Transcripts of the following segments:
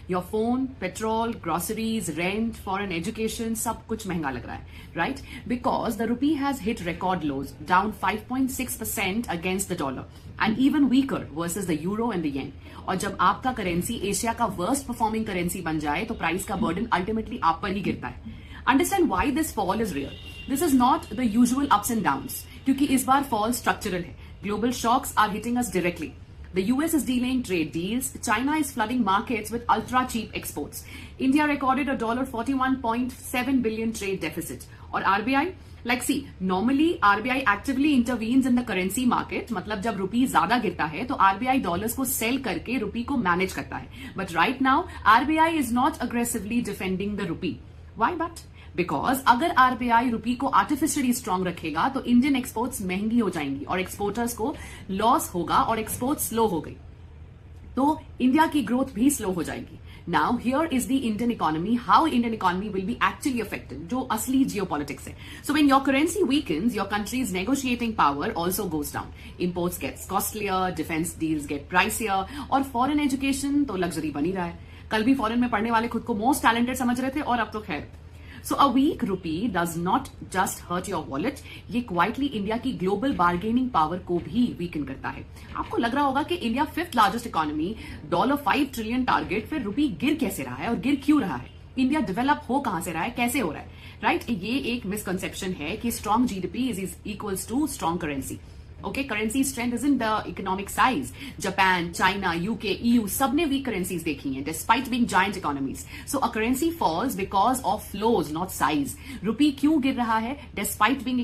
Your phone, petrol, groceries, rent, foreign education, सब कुछ महंगा लग रहा है, right? Because the rupee has hit record lows, down 5.6% against the dollar and even weaker versus the euro and the yen. और जब आपका currency Asia का वर्स्ट परफॉर्मिंग करेंसी बन जाए तो प्राइस का बर्डन अल्टीमेटली आप पर ही गिरता है. Understand why this fall is real. This is not the usual ups and downs, क्योंकि इस बार फॉल स्ट्रक्चरल है. Global shocks are hitting us directly. The US is delaying trade deals. China is flooding markets with ultra cheap exports. India recorded a $41.7 billion trade deficit. Or RBI, like see, normally RBI actively intervenes in the currency market. मतलब जब रुपी ज्यादा गिरता है तो RBI dollars को cell करके रुपी को manage करता है. But right now RBI is not aggressively defending the rupee. Why but? Because अगर आरबीआई रुपी को आर्टिफिशियली स्ट्रांग रखेगा तो इंडियन एक्सपोर्ट्स महंगी हो जाएंगी और एक्सपोर्टर्स को लॉस होगा और एक्सपोर्ट स्लो हो गई तो इंडिया की ग्रोथ भी स्लो हो जाएगी. Now here is the Indian economy, how Indian economy will be actually affected, जो असली जियोपॉलिटिक्स है. So when your currency weakens, your country's negotiating power also goes down. Imports gets costlier, defence deals get pricier और foreign education तो luxury बन ही रहा है. कल भी फॉरेन में पढ़ने वाले खुद को मोस्ट टैलेंटेड समझ रहे थे और अब तो खैर. So a weak rupee does not just hurt your wallet, ये क्वाइटली इंडिया की ग्लोबल बार्गेनिंग पावर को भी वीकन करता है. आपको लग रहा होगा कि India 5th largest economy, $5 trillion target, फिर रुपी गिर कैसे रहा है और गिर क्यों रहा है? इंडिया डेवलप हो कहां से रहा है, कैसे हो रहा है, राइट? ये एक मिसकंसेप्शन है कि strong GDP is equals to strong currency. Okay, currency strength isn't the economic size. Japan, China, UK, EU, सबने weak currencies देखी हैं, despite being giant economies. So a currency falls because of flows, not size. Rupee क्यों गिर रहा है, despite being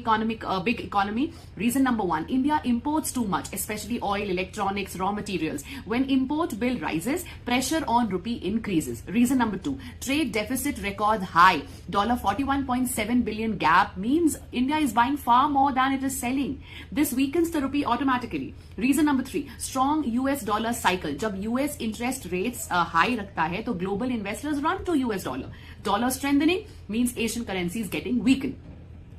big economy? Reason number 1, India imports too much, especially oil, electronics, raw materials. When import bill rises, pressure on rupee increases. Reason number 2, trade deficit record high. $41.7 billion gap means India is buying far more than it is selling. This weakens the rupee automatically. Reason number 3, strong US dollar cycle. जब US interest rates high रखता है तो global investors run to US dollar. Dollar strengthening means Asian currencies getting weakened.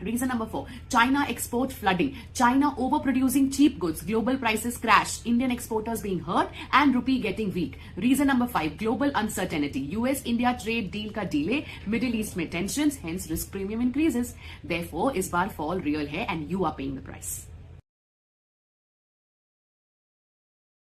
Reason number 4, China export flooding. China overproducing cheap goods. Global prices crash. Indian exporters being hurt and rupee getting weak. Reason number 5, global uncertainty. US-India trade deal का delay. Middle East में tensions, hence risk premium increases. Therefore, इस बार fall real है and you are paying the price.